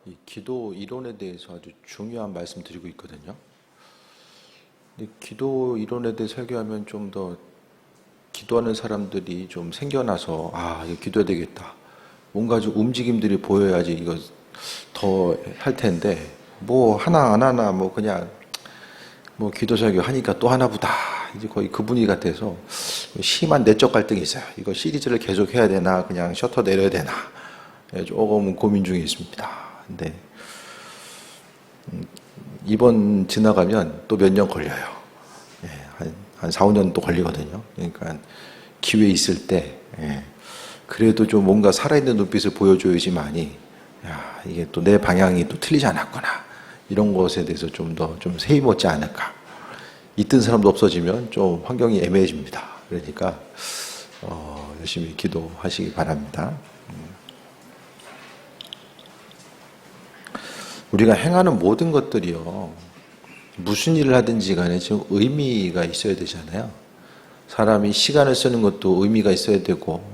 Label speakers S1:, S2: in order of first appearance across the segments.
S1: 이 기도 이론에 대해서 아주 중요한 말씀 드리고 있거든요. 근데 기도 이론에 대해 설교하면 좀 더 기도하는 사람들이 좀 생겨나서 이거 기도해야 되겠다. 뭔가 좀 움직임들이 보여야지 이거 더 할 텐데 뭐 하나 안 하나 뭐 그냥 뭐 기도 설교 하니까 또 하나보다 이제 거의 그 분위기 같아서 심한 내적 갈등이 있어요. 이거 시리즈를 계속 해야 되나 그냥 셔터 내려야 되나 조금 고민 중에 있습니다. 근데 이번 지나가면 또 몇 년 걸려요. 한 4, 5년 또 걸리거든요. 그러니까 기회 있을 때 그래도 좀 뭔가 살아있는 눈빛을 보여줘야지만이 이게 또 내 방향이 또 틀리지 않았구나 이런 것에 대해서 좀 더 좀 세임없지 않을까. 있던 사람도 없어지면 좀 환경이 애매해집니다. 그러니까 열심히 기도하시기 바랍니다. 우리가 행하는 모든 것들이요, 무슨 일을 하든지 간에 지금 의미가 있어야 되잖아요. 사람이 시간을 쓰는 것도 의미가 있어야 되고,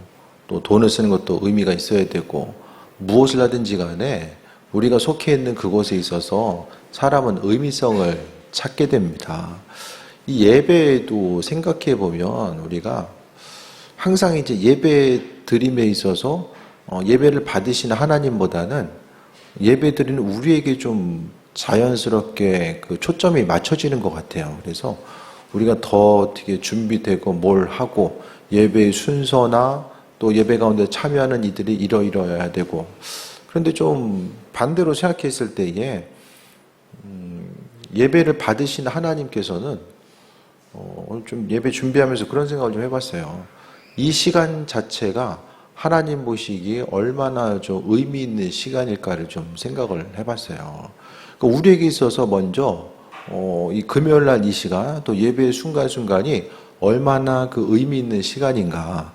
S1: 또 돈을 쓰는 것도 의미가 있어야 되고, 무엇을 하든지 간에 우리가 속해 있는 그곳에 있어서 사람은 의미성을 찾게 됩니다. 이 예배도 생각해 보면 우리가 항상 이제 예배 드림에 있어서 예배를 받으시는 하나님보다는 예배 드리는 우리에게 좀 자연스럽게 그 초점이 맞춰지는 것 같아요. 그래서 우리가 더 어떻게 준비되고 뭘 하고 예배의 순서나 또 예배 가운데 참여하는 이들이 이러이러해야 되고, 그런데 좀 반대로 생각했을 때에 예배를 받으신 하나님께서는 좀 예배 준비하면서 그런 생각을 좀 해봤어요. 이 시간 자체가 하나님 보시기에 얼마나 좀 의미 있는 시간일까를 좀 생각을 해봤어요. 그러니까 우리에게 있어서 먼저 이 금요일 날 이 시간, 또 예배의 순간순간이 얼마나 그 의미 있는 시간인가.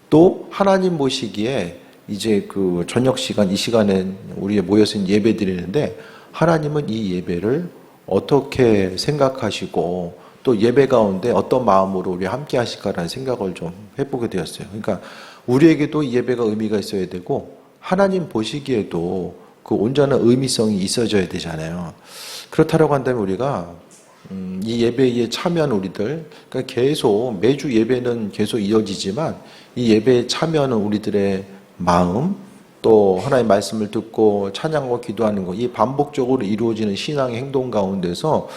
S1: 또 하나님 보시기에 이제 그 저녁 시간, 이 시간에 우리 모여서 예배 드리는데 하나님은 이 예배를 어떻게 생각하시고 또 예배 가운데 어떤 마음으로 우리 함께 하실까라는 생각을 좀 해보게 되었어요. 그러니까 우리에게도 이 예배가 의미가 있어야 되고 하나님 보시기에도 그 온전한 의미성이 있어져야 되잖아요. 그렇다고 한다면 우리가 이 예배에 참여한 우리들, 그러니까 계속 매주 예배는 계속 이어지지만 이 예배에 참여하는 우리들의 마음, 또 하나님의 말씀을 듣고 찬양하고 기도하는 것, 이 반복적으로 이루어지는 신앙의 행동 가운데서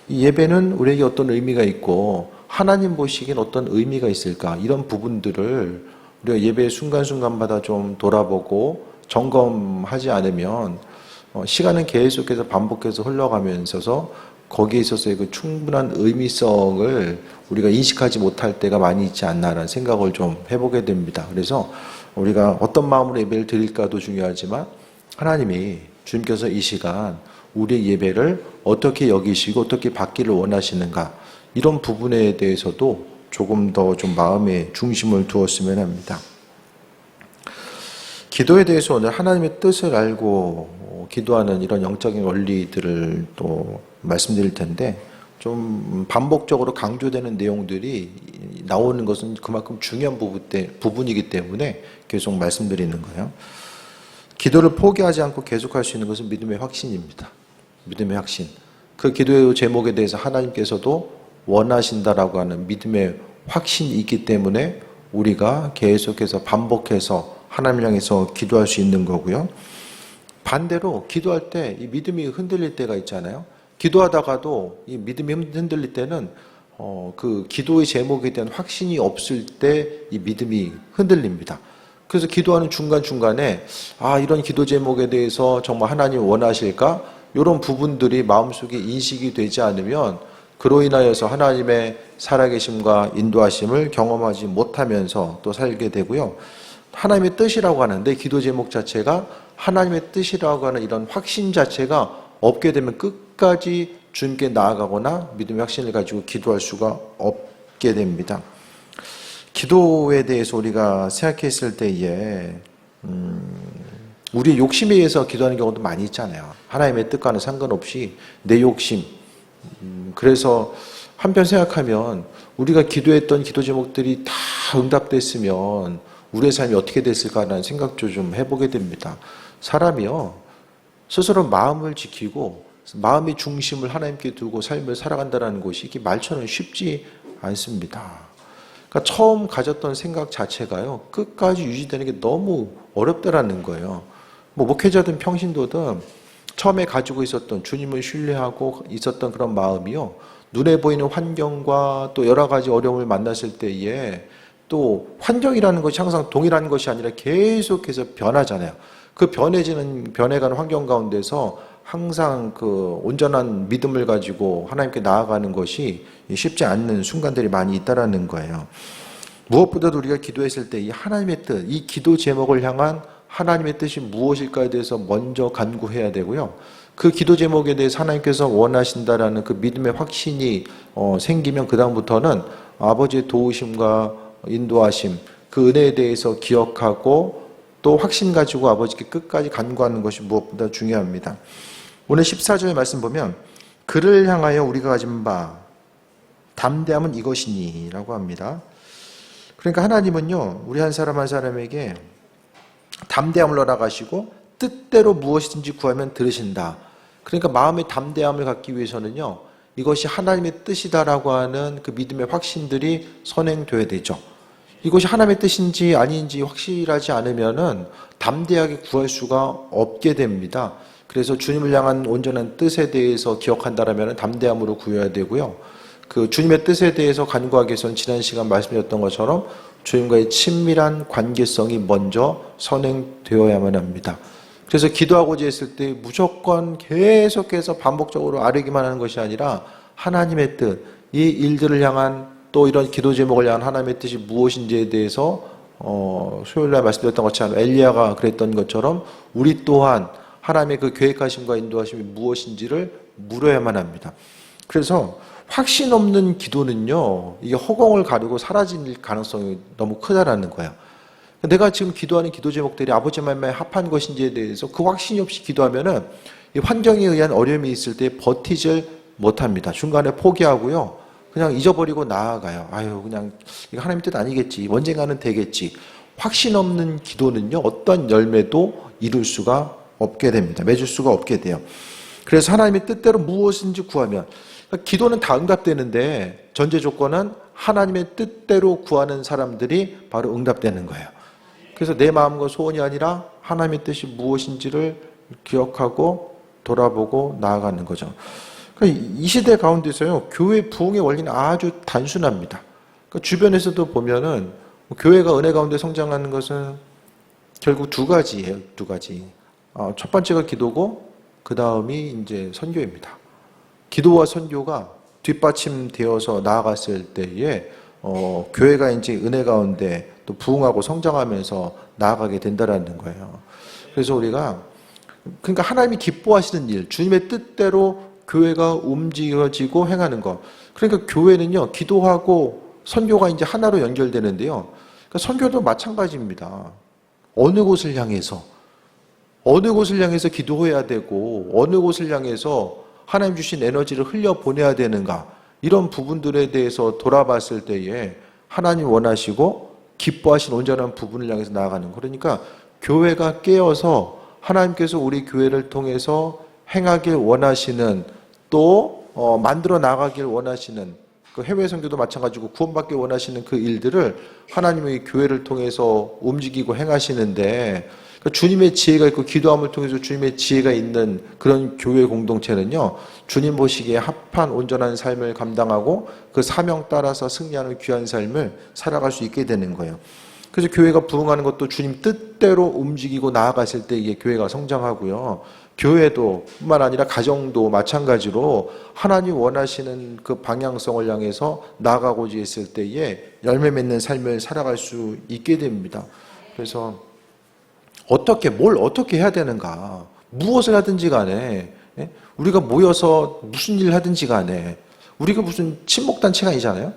S1: 이 예배는 우리에게 어떤 의미가 있고 하나님 보시기엔 어떤 의미가 있을까, 이런 부분들을 우리가 예배의 순간순간마다 좀 돌아보고 점검하지 않으면 시간은 계속해서 반복해서 흘러가면서 거기에 있어서의 그 충분한 의미성을 우리가 인식하지 못할 때가 많이 있지 않나라는 생각을 좀 해보게 됩니다. 그래서 우리가 어떤 마음으로 예배를 드릴까도 중요하지만 하나님이 주님께서 이 시간 우리의 예배를 어떻게 여기시고 어떻게 받기를 원하시는가, 이런 부분에 대해서도 조금 더 좀 마음에 중심을 두었으면 합니다. 기도에 대해서 오늘 하나님의 뜻을 알고 기도하는 이런 영적인 원리들을 또 말씀드릴 텐데, 좀 반복적으로 강조되는 내용들이 나오는 것은 그만큼 중요한 부분이기 때문에 계속 말씀드리는 거예요. 기도를 포기하지 않고 계속할 수 있는 것은 믿음의 확신입니다. 믿음의 확신. 그 기도의 제목에 대해서 하나님께서도 원하신다라고 하는 믿음의 확신이 있기 때문에 우리가 계속해서 반복해서 하나님을 향해서 기도할 수 있는 거고요. 반대로 기도할 때 이 믿음이 흔들릴 때가 있잖아요. 기도하다가도 이 믿음이 흔들릴 때는 그 기도의 제목에 대한 확신이 없을 때 이 믿음이 흔들립니다. 그래서 기도하는 중간중간에 이런 기도 제목에 대해서 정말 하나님 원하실까? 이런 부분들이 마음속에 인식이 되지 않으면 그로 인하여서 하나님의 살아계심과 인도하심을 경험하지 못하면서 또 살게 되고요. 하나님의 뜻이라고 하는데 기도 제목 자체가 하나님의 뜻이라고 하는 이런 확신 자체가 없게 되면 끝까지 주님께 나아가거나 믿음의 확신을 가지고 기도할 수가 없게 됩니다. 기도에 대해서 우리가 생각했을 때에 우리 욕심에 의해서 기도하는 경우도 많이 있잖아요. 하나님의 뜻과는 상관없이 내 욕심. 그래서 한편 생각하면 우리가 기도했던 기도 제목들이 다 응답됐으면 우리의 삶이 어떻게 됐을까라는 생각도 좀 해보게 됩니다. 사람이요, 스스로 마음을 지키고 마음의 중심을 하나님께 두고 삶을 살아간다는 것이 이게 말처럼 쉽지 않습니다. 그러니까 처음 가졌던 생각 자체가요, 끝까지 유지되는 게 너무 어렵다라는 거예요. 뭐 목회자든 평신도든 처음에 가지고 있었던 주님을 신뢰하고 있었던 그런 마음이요, 눈에 보이는 환경과 또 여러 가지 어려움을 만났을 때에 또 환경이라는 것이 항상 동일한 것이 아니라 계속해서 변하잖아요. 그 변해가는 환경 가운데서 항상 그 온전한 믿음을 가지고 하나님께 나아가는 것이 쉽지 않는 순간들이 많이 있다라는 거예요. 무엇보다도 우리가 기도했을 때 이 하나님의 뜻, 이 기도 제목을 향한 하나님의 뜻이 무엇일까에 대해서 먼저 간구해야 되고요. 그 기도 제목에 대해서 하나님께서 원하신다라는 그 믿음의 확신이 생기면 그 다음부터는 아버지의 도우심과 인도하심, 그 은혜에 대해서 기억하고 또 확신 가지고 아버지께 끝까지 간구하는 것이 무엇보다 중요합니다. 오늘 14절의 말씀 보면 그를 향하여 우리가 가진 바 담대함은 이것이니 라고 합니다. 그러니까 하나님은요, 우리 한 사람 한 사람에게 담대함을 허락하시고 뜻대로 무엇이든지 구하면 들으신다. 그러니까 마음의 담대함을 갖기 위해서는요, 이것이 하나님의 뜻이다라고 하는 그 믿음의 확신들이 선행되어야 되죠. 이것이 하나님의 뜻인지 아닌지 확실하지 않으면은 담대하게 구할 수가 없게 됩니다. 그래서 주님을 향한 온전한 뜻에 대해서 기억한다라면 담대함으로 구해야 되고요. 그 주님의 뜻에 대해서 간구하기 위해서는 지난 시간 말씀드렸던 것처럼 주님과의 친밀한 관계성이 먼저 선행되어야만 합니다. 그래서 기도하고자 했을 때 무조건 계속해서 반복적으로 아뢰기만 하는 것이 아니라 하나님의 뜻, 이 일들을 향한 또 이런 기도 제목을 향한 하나님의 뜻이 무엇인지에 대해서 수요일날 말씀드렸던 것처럼 엘리야가 그랬던 것처럼 우리 또한 하나님의 그 계획하심과 인도하심이 무엇인지를 물어야만 합니다. 그래서 확신 없는 기도는요, 이게 허공을 가르고 사라질 가능성이 너무 크다라는 거예요. 내가 지금 기도하는 기도 제목들이 아버지 말씀에 합한 것인지에 대해서 그 확신이 없이 기도하면은 이 환경에 의한 어려움이 있을 때 버티질 못합니다. 중간에 포기하고요, 그냥 잊어버리고 나아가요. 아유, 그냥 이거 하나님 뜻 아니겠지, 언젠가는 되겠지. 확신 없는 기도는요, 어떤 열매도 이룰 수가 없게 됩니다. 맺을 수가 없게 돼요. 그래서 하나님의 뜻대로 무엇인지 구하면, 그러니까 기도는 다 응답되는데 전제 조건은 하나님의 뜻대로 구하는 사람들이 바로 응답되는 거예요. 그래서 내 마음과 소원이 아니라 하나님의 뜻이 무엇인지를 기억하고 돌아보고 나아가는 거죠. 그러니까 이 시대 가운데서요, 교회 부흥의 원리는 아주 단순합니다. 그러니까 주변에서도 보면은 교회가 은혜 가운데 성장하는 것은 결국 두 가지예요. 두 가지. 첫 번째가 기도고 그 다음이 이제 선교입니다. 기도와 선교가 뒷받침되어서 나아갔을 때에 교회가 이제 은혜 가운데 또 부흥하고 성장하면서 나아가게 된다라는 거예요. 그래서 우리가 그러니까 하나님이 기뻐하시는 일, 주님의 뜻대로 교회가 움직여지고 행하는 것. 그러니까 교회는요, 기도하고 선교가 이제 하나로 연결되는데요. 그러니까 선교도 마찬가지입니다. 어느 곳을 향해서 기도해야 되고 어느 곳을 향해서 하나님 주신 에너지를 흘려보내야 되는가, 이런 부분들에 대해서 돌아봤을 때에 하나님 원하시고 기뻐하신 온전한 부분을 향해서 나아가는 거. 그러니까 교회가 깨어서 하나님께서 우리 교회를 통해서 행하길 원하시는, 또 만들어 나가길 원하시는, 그 해외 선교도 마찬가지고 구원받길 원하시는 그 일들을 하나님의 교회를 통해서 움직이고 행하시는데, 주님의 지혜가 있고 기도함을 통해서 주님의 지혜가 있는 그런 교회 공동체는요, 주님 보시기에 합한 온전한 삶을 감당하고 그 사명 따라서 승리하는 귀한 삶을 살아갈 수 있게 되는 거예요. 그래서 교회가 부흥하는 것도 주님 뜻대로 움직이고 나아갔을 때 이게 교회가 성장하고요. 교회도 뿐만 아니라 가정도 마찬가지로 하나님 원하시는 그 방향성을 향해서 나아가고자 했을 때에 열매 맺는 삶을 살아갈 수 있게 됩니다. 그래서 뭘 어떻게 해야 되는가, 무엇을 하든지 간에, 우리가 모여서 무슨 일을 하든지 간에, 우리가 무슨 친목단체가 아니잖아요.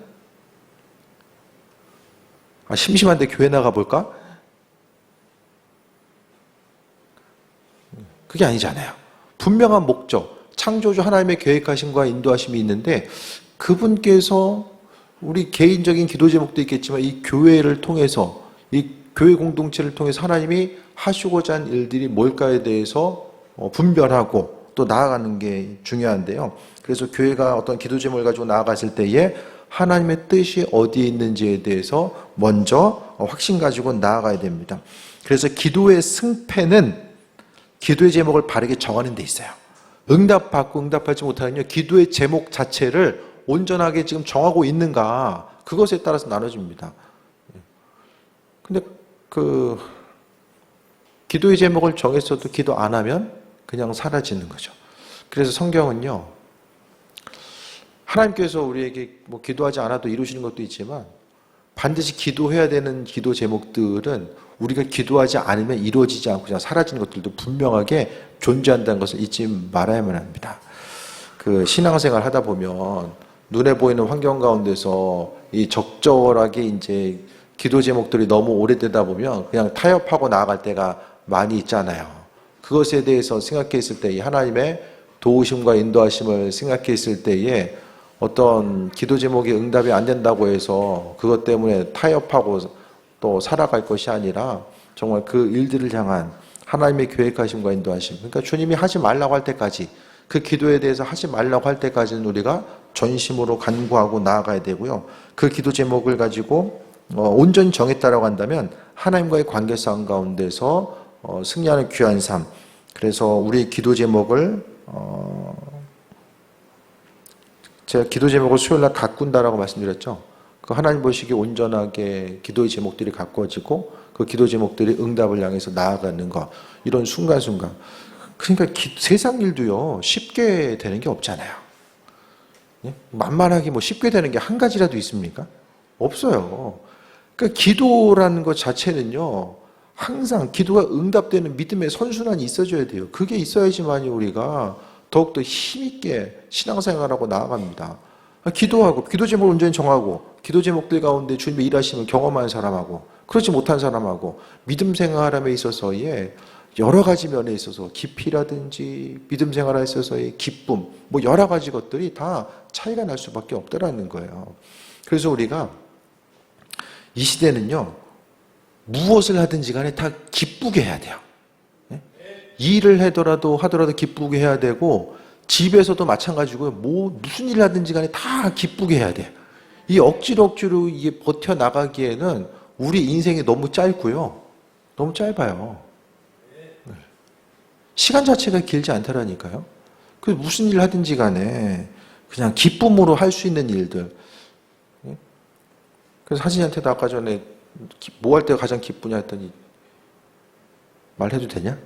S1: 심심한데 교회 나가볼까? 그게 아니잖아요. 분명한 목적, 창조주 하나님의 계획하심과 인도하심이 있는데, 그분께서 우리 개인적인 기도 제목도 있겠지만 이 교회를 통해서, 이 교회 공동체를 통해서 하나님이 하시고자 한 일들이 뭘까에 대해서 분별하고 또 나아가는 게 중요한데요. 그래서 교회가 어떤 기도 제목을 가지고 나아갔을 때에 하나님의 뜻이 어디에 있는지에 대해서 먼저 확신 가지고 나아가야 됩니다. 그래서 기도의 승패는 기도의 제목을 바르게 정하는 데 있어요. 응답받고 응답하지 못하는요, 기도의 제목 자체를 온전하게 지금 정하고 있는가, 그것에 따라서 나눠집니다. 근데 기도의 제목을 정했어도 기도 안 하면 그냥 사라지는 거죠. 그래서 성경은요, 하나님께서 우리에게 뭐 기도하지 않아도 이루시는 것도 있지만 반드시 기도해야 되는 기도 제목들은 우리가 기도하지 않으면 이루어지지 않고 그냥 사라지는 것들도 분명하게 존재한다는 것을 잊지 말아야만 합니다. 신앙생활 하다 보면 눈에 보이는 환경 가운데서 이 적절하게 이제 기도 제목들이 너무 오래되다 보면 그냥 타협하고 나아갈 때가 많이 있잖아요. 그것에 대해서 생각했을 때 하나님의 도우심과 인도하심을 생각했을 때에 어떤 기도 제목이 응답이 안 된다고 해서 그것 때문에 타협하고 또 살아갈 것이 아니라 정말 그 일들을 향한 하나님의 계획하심과 인도하심, 그러니까 주님이 하지 말라고 할 때까지, 그 기도에 대해서 하지 말라고 할 때까지는 우리가 전심으로 간구하고 나아가야 되고요. 그 기도 제목을 가지고 온전히 정했다라고 한다면 하나님과의 관계성 가운데서 승리하는 귀한 삶. 그래서 우리 기도 제목을 제가 기도 제목을 수요일날 가꾼다라고 말씀드렸죠. 그 하나님 보시기에 온전하게 기도의 제목들이 가꾸어지고 그 기도 제목들이 응답을 향해서 나아가는 것, 이런 순간순간. 그러니까 세상 일도요 쉽게 되는 게 없잖아요. 예? 만만하게 뭐 쉽게 되는 게 한 가지라도 있습니까? 없어요. 그러니까 기도라는 것 자체는요, 항상 기도가 응답되는 믿음의 선순환이 있어줘야 돼요. 그게 있어야지만이 우리가 더욱더 힘있게 신앙생활하고 나아갑니다. 기도하고, 기도 제목을 온전히 정하고, 기도 제목들 가운데 주님의 일하심을 경험한 사람하고, 그렇지 못한 사람하고, 믿음 생활함에 있어서의 여러 가지 면에 있어서 깊이라든지 믿음 생활에 있어서의 기쁨, 뭐 여러 가지 것들이 다 차이가 날 수밖에 없다라는 거예요. 그래서 우리가 이 시대는요, 무엇을 하든지 간에 다 기쁘게 해야 돼요. 일을 하더라도 기쁘게 해야 되고, 집에서도 마찬가지고요. 무슨 일을 하든지 간에 다 기쁘게 해야 돼요. 이 억지로 이게 버텨나가기에는 우리 인생이 너무 짧고요. 너무 짧아요. 시간 자체가 길지 않다라니까요. 그래서 무슨 일을 하든지 간에 그냥 기쁨으로 할 수 있는 일들. 그래서 하진이한테도 아까 전에 뭐 할 때가 가장 기쁘냐 했더니 말해도 되냐?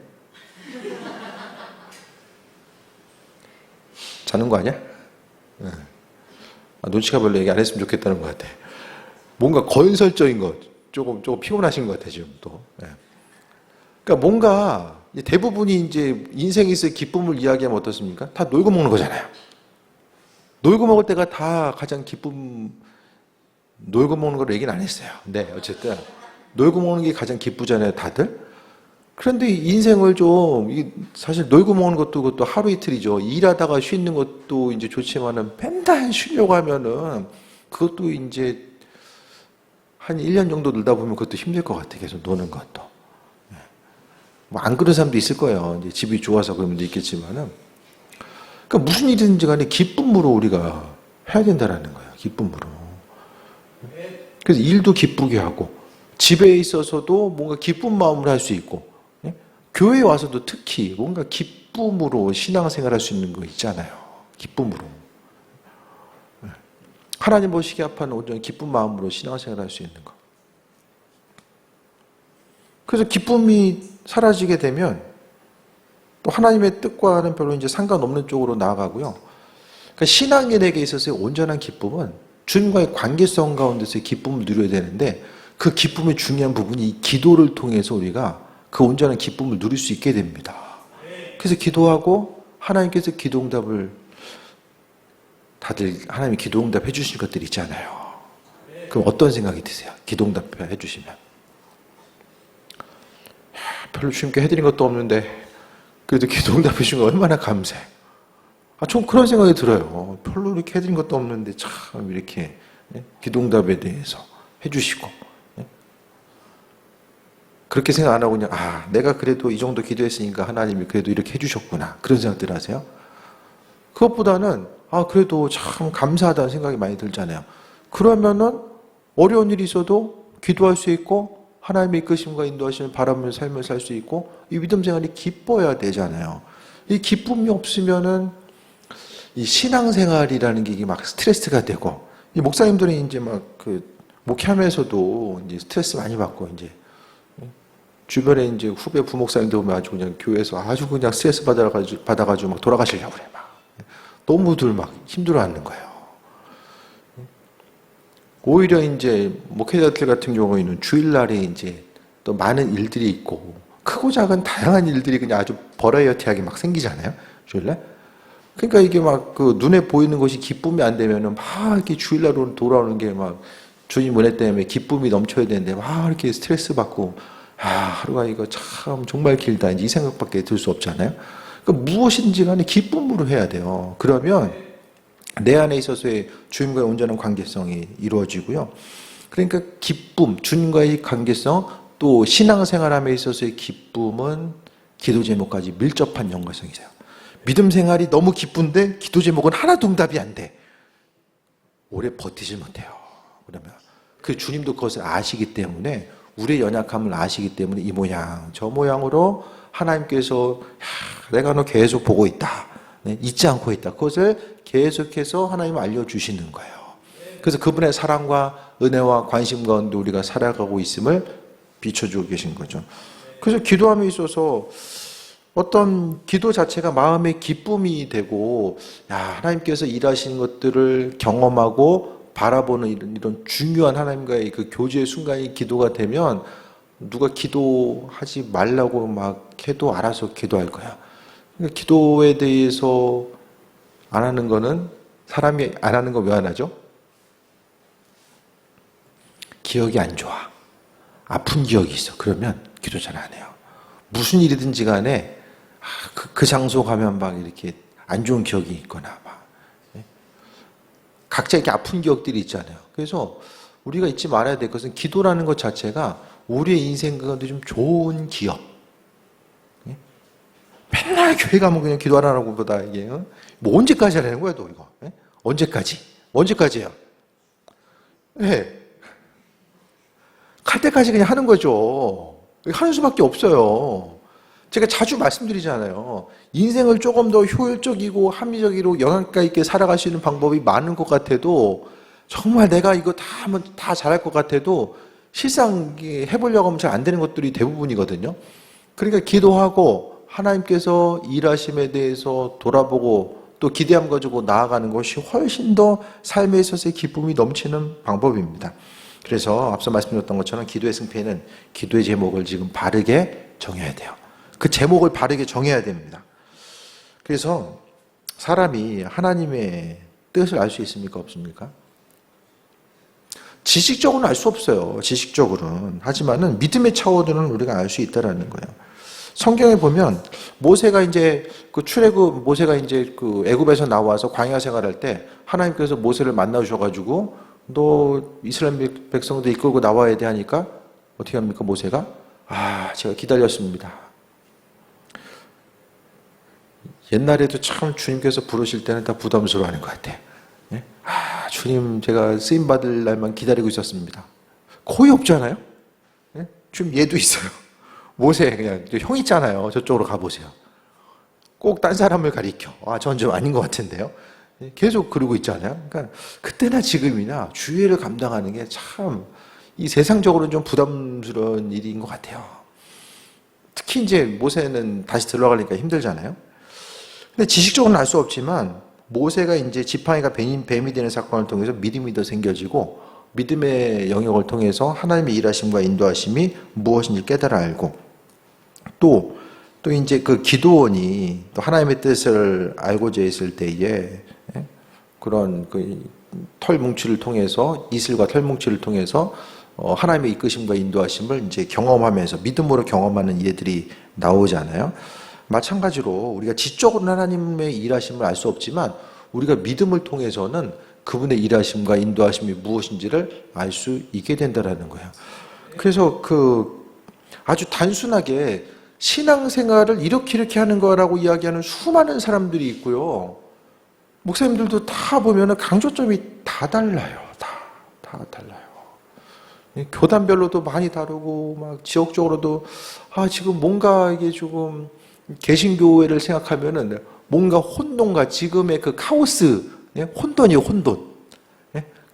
S1: 자는 거 아니야? 네. 눈치가 별로 얘기 안 했으면 좋겠다는 것 같아. 뭔가 건설적인 것, 조금 피곤하신 것 같아, 지금 또. 네. 그러니까 뭔가 대부분이 이제 인생에 있어의 기쁨을 이야기하면 어떻습니까? 다 놀고 먹는 거잖아요. 놀고 먹을 때가 다 가장 놀고 먹는 걸 얘기는 안 했어요. 네, 어쨌든. 놀고 먹는 게 가장 기쁘잖아요, 다들? 그런데 인생을 사실 놀고 먹는 것도 그것도 하루 이틀이죠. 일하다가 쉬는 것도 이제 좋지만은 맨날 쉬려고 하면은 그것도 이제 한 1년 정도 놀다 보면 그것도 힘들 것 같아. 계속 노는 것도. 뭐 안 그런 사람도 있을 거예요. 이제 집이 좋아서 그런 분도 있겠지만은. 그러니까 무슨 일이든지 간에 기쁨으로 우리가 해야 된다라는 거예요. 기쁨으로. 그래서 일도 기쁘게 하고, 집에 있어서도 뭔가 기쁜 마음으로 할 수 있고, 교회에 와서도 특히 뭔가 기쁨으로 신앙생활 할 수 있는 거 있잖아요. 기쁨으로. 하나님 보시기에 합하는 온전히 기쁜 마음으로 신앙생활 할 수 있는 거. 그래서 기쁨이 사라지게 되면 또 하나님의 뜻과는 별로 이제 상관없는 쪽으로 나아가고요. 그러니까 신앙인에게 있어서의 온전한 기쁨은 주님과의 관계성 가운데서의 기쁨을 누려야 되는데, 그 기쁨의 중요한 부분이 이 기도를 통해서 우리가 그 온전한 기쁨을 누릴 수 있게 됩니다. 그래서 기도하고 하나님께서 기도응답을, 다들 하나님이 기도응답 해주신 것들이 있잖아요. 그럼 어떤 생각이 드세요? 기도응답 해주시면. 별로 주님께 해드린 것도 없는데 그래도 기도응답 해주신 거 얼마나 감사해. 좀 그런 생각이 들어요. 별로 이렇게 해드린 것도 없는데 참 이렇게 기도응답에 대해서 해주시고. 그렇게 생각 안 하고 그냥 내가 그래도 이 정도 기도했으니까 하나님이 그래도 이렇게 해주셨구나 그런 생각들 하세요? 그것보다는 그래도 참 감사하다는 생각이 많이 들잖아요. 그러면은 어려운 일이 있어도 기도할 수 있고 하나님의 이끄심과 인도하심을 바라보면서 삶을 살 수 있고 이 믿음 생활이 기뻐야 되잖아요. 이 기쁨이 없으면은 이 신앙생활이라는 게 이게 막 스트레스가 되고 이 목사님들이 이제 막 목회하면서도 이제 스트레스 많이 받고 이제 주변에 이제 후배 부목사님들 보면 아주 그냥 교회에서 아주 그냥 스트레스 받아가지고 막 돌아가시려고 그래 막 너무들 막 힘들어하는 거예요. 오히려 이제 목회자들 같은 경우에는 주일날에 이제 또 많은 일들이 있고 크고 작은 다양한 일들이 그냥 아주 버라이어티하게 막 생기잖아요. 주일날. 그러니까 이게 막 눈에 보이는 것이 기쁨이 안 되면은 막 이렇게 주일날 돌아오는 게 막 주님 은혜 때문에 기쁨이 넘쳐야 되는데 막 이렇게 스트레스 받고 하루가 이거 참 정말 길다 이제 이 생각밖에 들 수 없잖아요. 그러니까 무엇인지 간에 기쁨으로 해야 돼요. 그러면 내 안에 있어서의 주님과의 온전한 관계성이 이루어지고요. 그러니까 기쁨, 주님과의 관계성, 또 신앙생활함에 있어서의 기쁨은 기도 제목까지 밀접한 연관성이 있어요. 믿음 생활이 너무 기쁜데 기도 제목은 하나도 응답이 안 돼. 오래 버티지 못해요. 그러면 그 주님도 그것을 아시기 때문에 우리의 연약함을 아시기 때문에 이 모양 저 모양으로 하나님께서 내가 너 계속 보고 있다. 잊지 않고 있다. 그것을 계속해서 하나님 알려주시는 거예요. 그래서 그분의 사랑과 은혜와 관심 가운데 우리가 살아가고 있음을 비춰주고 계신 거죠. 그래서 기도함에 있어서 어떤 기도 자체가 마음의 기쁨이 되고 하나님께서 일하시는 것들을 경험하고 바라보는 이런 중요한 하나님과의 그 교제의 순간이 기도가 되면 누가 기도하지 말라고 막 해도 알아서 기도할 거야. 그러니까 기도에 대해서 안 하는 거는 사람이 안 하는 거 왜 안 하죠? 기억이 안 좋아. 아픈 기억이 있어. 그러면 기도 잘 안 해요. 무슨 일이든지 간에 그 장소 가면 막 이렇게 안 좋은 기억이 있거나 막 각자 이렇게 아픈 기억들이 있잖아요. 그래서 우리가 잊지 말아야 될 것은 기도라는 것 자체가 우리의 인생 가운데 좀 좋은 기억. 맨날 교회 가면 그냥 기도하라는 것보다 이게 뭐 언제까지 하라는 거야, 너 이거? 언제까지? 언제까지야? 갈 때까지 그냥 하는 거죠. 하는 수밖에 없어요. 제가 자주 말씀드리잖아요. 인생을 조금 더 효율적이고 합리적이고 영양가 있게 살아갈 수 있는 방법이 많은 것 같아도 정말 내가 이거 다 하면 다 잘할 것 같아도 실상 해보려고 하면 잘 안 되는 것들이 대부분이거든요. 그러니까 기도하고 하나님께서 일하심에 대해서 돌아보고 또 기대함 가지고 나아가는 것이 훨씬 더 삶에 있어서의 기쁨이 넘치는 방법입니다. 그래서 앞서 말씀드렸던 것처럼 기도의 승패는 기도의 제목을 지금 바르게 정해야 돼요. 그 제목을 바르게 정해야 됩니다. 그래서 사람이 하나님의 뜻을 알 수 있습니까? 없습니까? 지식적으로는 알 수 없어요. 지식적으로는. 하지만은 믿음의 차원으로는 우리가 알 수 있다라는 거예요. 성경에 보면 모세가 이제 모세가 이제 애굽에서 나와서 광야 생활할 때 하나님께서 모세를 만나 주셔가지고 너 이스라엘 백성들 이끌고 나와야 돼 하니까 어떻게 합니까? 모세가 제가 기다렸습니다. 옛날에도 참 주님께서 부르실 때는 다 부담스러워하는 것 같아요. 주님 제가 쓰임 받을 날만 기다리고 있었습니다. 거의 없잖아요. 지금 얘도 있어요. 모세 그냥 형 있잖아요. 저쪽으로 가보세요. 꼭 딴 사람을 가리켜. 전 좀 아닌 것 같은데요. 계속 그러고 있잖아요. 그러니까 그때나 지금이나 주의를 감당하는 게 참 이 세상적으로는 좀 부담스러운 일인 것 같아요. 특히 이제 모세는 다시 들어가려니까 힘들잖아요. 근데 지식적으로는 알 수 없지만 모세가 이제 지팡이가 뱀이 되는 사건을 통해서 믿음이 더 생겨지고 믿음의 영역을 통해서 하나님의 일하심과 인도하심이 무엇인지 깨달아 알고 또 이제 그 기도원이 또 하나님의 뜻을 알고자 했을 때에 그런 털 뭉치를 통해서 이슬과 털 뭉치를 통해서 하나님의 이끄심과 인도하심을 이제 경험하면서 믿음으로 경험하는 이들이 나오잖아요. 마찬가지로 우리가 지적으로는 하나님의 일하심을 알 수 없지만 우리가 믿음을 통해서는 그분의 일하심과 인도하심이 무엇인지를 알 수 있게 된다라는 거예요. 그래서 아주 단순하게 신앙생활을 이렇게 하는 거라고 이야기하는 수많은 사람들이 있고요. 목사님들도 다 보면은 강조점이 다 달라요. 다 달라요. 교단별로도 많이 다르고, 막 지역적으로도, 지금 뭔가 이게 조금, 개신교회를 생각하면은 뭔가 혼돈과 지금의 그 카오스, 혼돈이에요, 혼돈.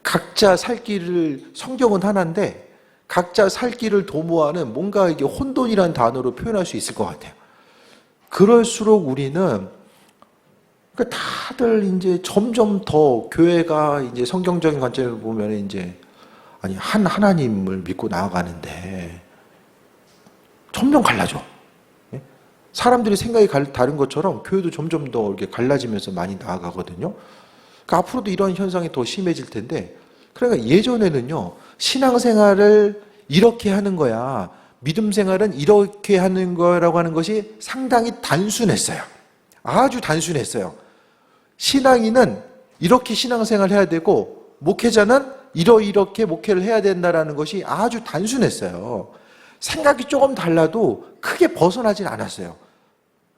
S1: 각자 살 길을, 성경은 하나인데, 각자 살 길을 도모하는 뭔가 이게 혼돈이라는 단어로 표현할 수 있을 것 같아요. 그럴수록 우리는 다들 이제 점점 더 교회가 이제 성경적인 관점을 보면 이제 아니 한 하나님을 믿고 나아가는데 점점 갈라져. 사람들이 생각이 다른 것처럼 교회도 점점 더 이렇게 갈라지면서 많이 나아가거든요. 그러니까 앞으로도 이런 현상이 더 심해질 텐데, 그러니까 예전에는요, 신앙생활을 이렇게 하는 거야, 믿음 생활은 이렇게 하는 거라고 하는 것이 상당히 단순했어요. 아주 단순했어요. 신앙인은 이렇게 신앙생활을 해야 되고, 목회자는 이렇게 목회를 해야 된다라는 것이 아주 단순했어요. 생각이 조금 달라도 크게 벗어나진 않았어요.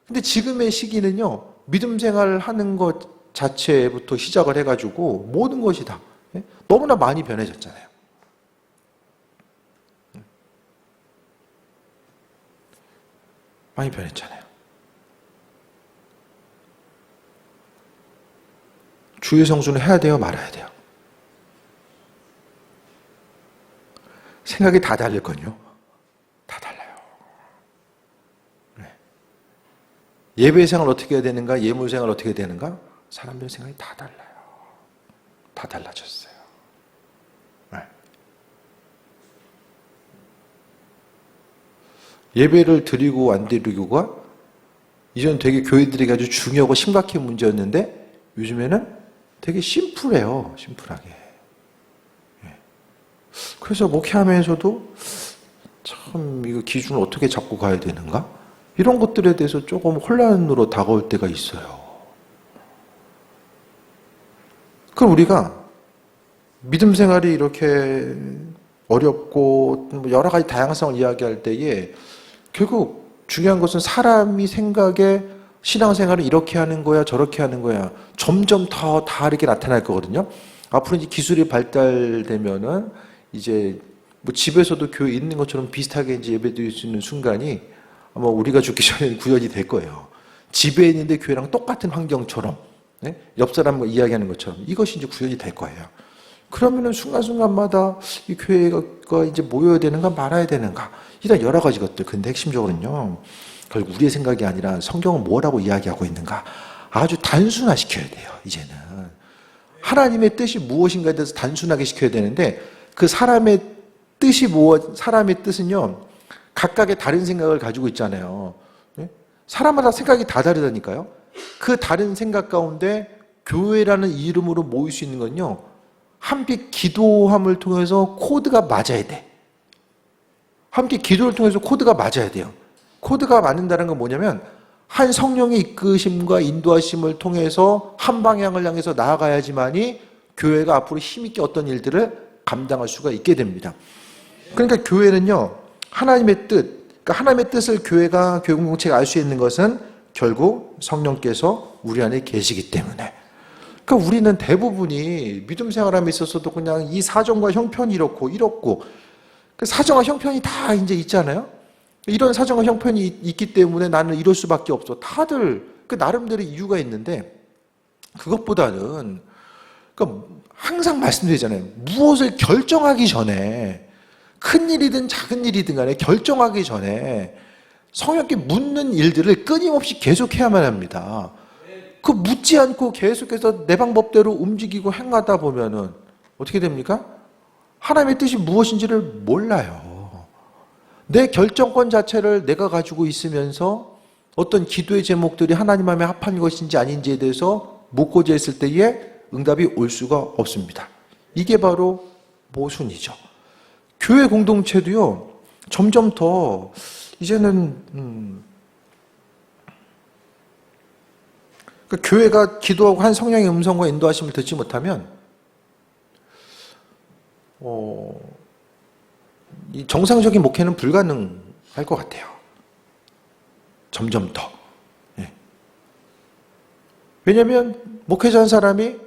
S1: 근데 지금의 시기는요, 믿음 생활을 하는 것 자체부터 시작을 해가지고 모든 것이 다 너무나 많이 변해졌잖아요. 많이 변했잖아요. 주의 성수는 해야 돼요, 말아야 돼요? 생각이 다 다를걸요. 다 달라요. 예배 생활 어떻게 해야 되는가, 예물 생활 어떻게 해야 되는가, 사람들의 생각이 다 달라요. 다 달라졌어요. 예배를 드리고 안 드리고가 이전 되게 교회들이 아주 중요하고 심각한 문제였는데 요즘에는 되게 심플해요. 심플하게. 그래서 목회하면서도 참 이거 기준을 어떻게 잡고 가야 되는가? 이런 것들에 대해서 조금 혼란으로 다가올 때가 있어요. 그럼 우리가 믿음 생활이 이렇게 어렵고 여러 가지 다양성을 이야기할 때에 결국 중요한 것은 사람이 생각에 신앙생활을 이렇게 하는 거야, 저렇게 하는 거야, 점점 더 다르게 나타날 거거든요. 앞으로 이제 기술이 발달되면은 이제 뭐 집에서도 교회 있는 것처럼 비슷하게 이제 예배드릴 수 있는 순간이 아마 우리가 죽기 전에 구현이 될 거예요. 집에 있는데 교회랑 똑같은 환경처럼, 옆 사람과 이야기하는 것처럼 이것이 이제 구현이 될 거예요. 그러면은 순간순간마다 이 교회가 이제 모여야 되는가 말아야 되는가, 이런 여러 가지 것들. 근데 핵심적으로는요, 결국 우리의 생각이 아니라 성경은 뭐라고 이야기하고 있는가 아주 단순화시켜야 돼요. 이제는 하나님의 뜻이 무엇인가에 대해서 단순하게 시켜야 되는데, 그 사람의 뜻이 사람의 뜻은요 각각의 다른 생각을 가지고 있잖아요. 사람마다 생각이 다 다르다니까요. 그 다른 생각 가운데 교회라는 이름으로 모일 수 있는 건요, 함께 기도함을 통해서 코드가 맞아야 돼. 함께 기도를 통해서 코드가 맞아야 돼요. 코드가 맞는다는 건 뭐냐면 한 성령의 이끄심과 인도하심을 통해서 한 방향을 향해서 나아가야지만이 교회가 앞으로 힘있게 어떤 일들을 감당할 수가 있게 됩니다. 그러니까 교회는요, 하나님의 뜻, 그러니까 하나님의 뜻을 교회 공동체가 알 수 있는 것은 결국 성령께서 우리 안에 계시기 때문에. 그러니까 우리는 대부분이 믿음 생활함에 있어서도 그냥 이 사정과 형편이 이렇고 그 사정과 형편이 다 이제 있잖아요. 이런 사정과 형편이 있기 때문에 나는 이럴 수밖에 없어. 다들 그 나름대로 이유가 있는데, 그것보다는 그러니까 항상 말씀드리잖아요. 무엇을 결정하기 전에, 큰 일이든 작은 일이든 간에 결정하기 전에 성령께 묻는 일들을 끊임없이 계속해야만 합니다. 그 묻지 않고 계속해서 내 방법대로 움직이고 행하다 보면은 어떻게 됩니까? 하나님의 뜻이 무엇인지를 몰라요. 내 결정권 자체를 내가 가지고 있으면서 어떤 기도의 제목들이 하나님 마음에 합한 것인지 아닌지에 대해서 묻고자 했을 때에 응답이 올 수가 없습니다. 이게 바로 모순이죠. 교회 공동체도요, 점점 더 이제는 그러니까 교회가 기도하고 한 성령의 음성과 인도하심을 듣지 못하면 이 정상적인 목회는 불가능한 할 것 같아요. 점점 더. 예. 왜냐하면 목회자 한 사람이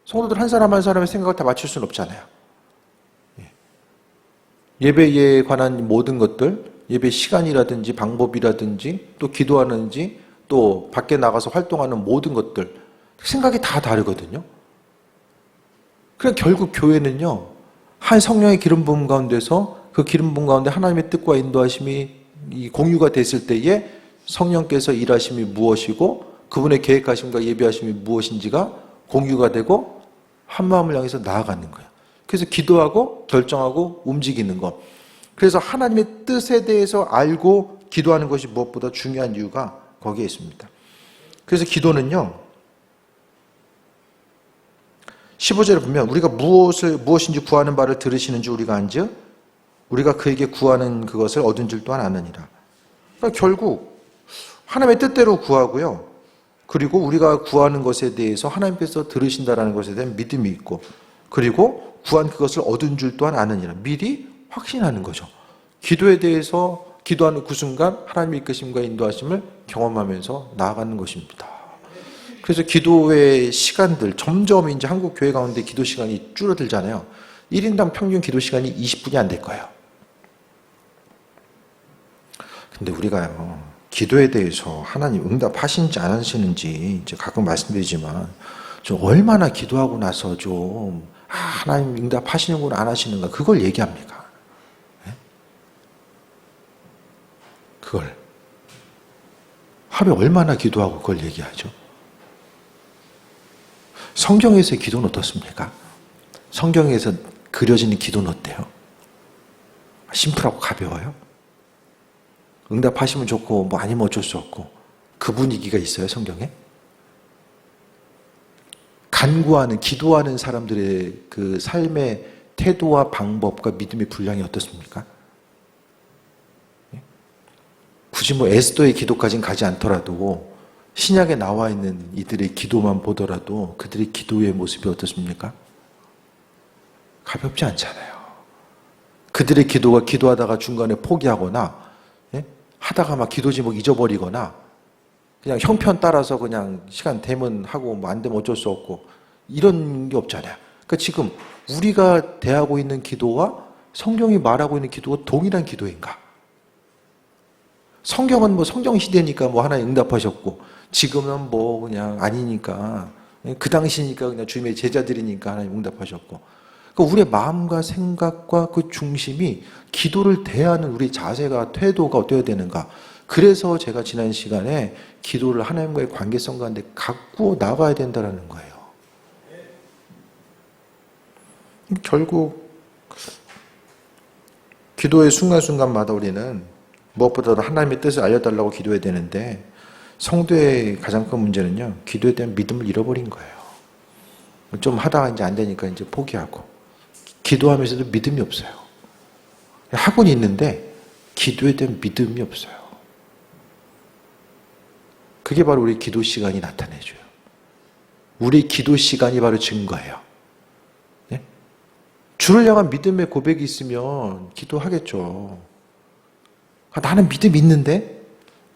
S1: 성도들 한 사람 한 사람의 생각을 다 맞출 수는 없잖아요. 예. 예배에 관한 모든 것들, 예배 시간이라든지 방법이라든지 또 기도하는지 또 밖에 나가서 활동하는 모든 것들 생각이 다 다르거든요. 그냥 결국 교회는요, 한 성령의 기름 부음 가운데서 그 기름 부음 가운데 하나님의 뜻과 인도하심이 이 공유가 됐을 때에 성령께서 일하심이 무엇이고 그분의 계획하심과 예비하심이 무엇인지가 공유가 되고 한 마음을 향해서 나아가는 거예요. 그래서 기도하고 결정하고 움직이는 것. 그래서 하나님의 뜻에 대해서 알고 기도하는 것이 무엇보다 중요한 이유가 거기에 있습니다. 그래서 기도는요, 15절에 보면 우리가 무엇인지 구하는 바를 들으시는 줄 우리가 안즉 우리가 그에게 구하는 그것을 얻은 줄 또한 아느니라. 그러니까 결국 하나님의 뜻대로 구하고요. 그리고 우리가 구하는 것에 대해서 하나님께서 들으신다라는 것에 대한 믿음이 있고 그리고 구한 그것을 얻은 줄 또한 아느니라. 미리 확신하는 거죠. 기도에 대해서 기도하는 그 순간 하나님의 이끄심과 인도하심을 경험하면서 나아가는 것입니다. 그래서 기도의 시간들 점점 이제 한국 교회 가운데 기도 시간이 줄어들잖아요. 1인당 평균 기도 시간이 20분이 안 될 거예요. 근데 우리가요, 기도에 대해서 하나님 응답하시는지 안 하시는지 이제 가끔 말씀드리지만 좀 얼마나 기도하고 나서 좀 하나님 응답하시는구나 안 하시는가 그걸 얘기합니까? 네? 그걸 하루에 얼마나 기도하고 그걸 얘기하죠? 성경에서의 기도는 어떻습니까? 성경에서 그려지는 기도는 어때요? 심플하고 가벼워요? 응답하시면 좋고 뭐 아니면 어쩔 수 없고 그 분위기가 있어요, 성경에? 간구하는, 기도하는 사람들의 그 삶의 태도와 방법과 믿음의 분량이 어떻습니까? 굳이 뭐 에스더의 기도까지는 가지 않더라도 신약에 나와 있는 이들의 기도만 보더라도 그들의 기도의 모습이 어떻습니까? 가볍지 않잖아요. 그들의 기도가 기도하다가 중간에 포기하거나 하다가 막 기도 제목 잊어버리거나 그냥 형편 따라서 그냥 시간 되면 하고 뭐 안 되면 어쩔 수 없고 이런 게 없잖아요. 그러니까 지금 우리가 대하고 있는 기도와 성경이 말하고 있는 기도가 동일한 기도인가? 성경은 뭐 성경 시대니까 뭐 하나님 응답하셨고 지금은 뭐 그냥 아니니까 그 당시니까 그냥 주님의 제자들이니까 하나님 응답하셨고 그러니까 우리의 마음과 생각과 그 중심이 기도를 대하는 우리 자세가 태도가 어떠해야 되는가. 그래서 제가 지난 시간에 기도를 하나님과의 관계성 가운데 갖고 나가야 된다는 거예요. 결국 기도의 순간순간마다 우리는 무엇보다도 하나님의 뜻을 알려달라고 기도해야 되는데 성도의 가장 큰 문제는요, 기도에 대한 믿음을 잃어버린 거예요. 좀 하다가 이제 안 되니까 이제 포기하고 기도하면서도 믿음이 없어요. 하고는 있는데 기도에 대한 믿음이 없어요. 그게 바로 우리 기도 시간이 나타내줘요. 우리 기도 시간이 바로 증거예요. 네? 주를 향한 믿음의 고백이 있으면 기도하겠죠. 나는 믿음이 있는데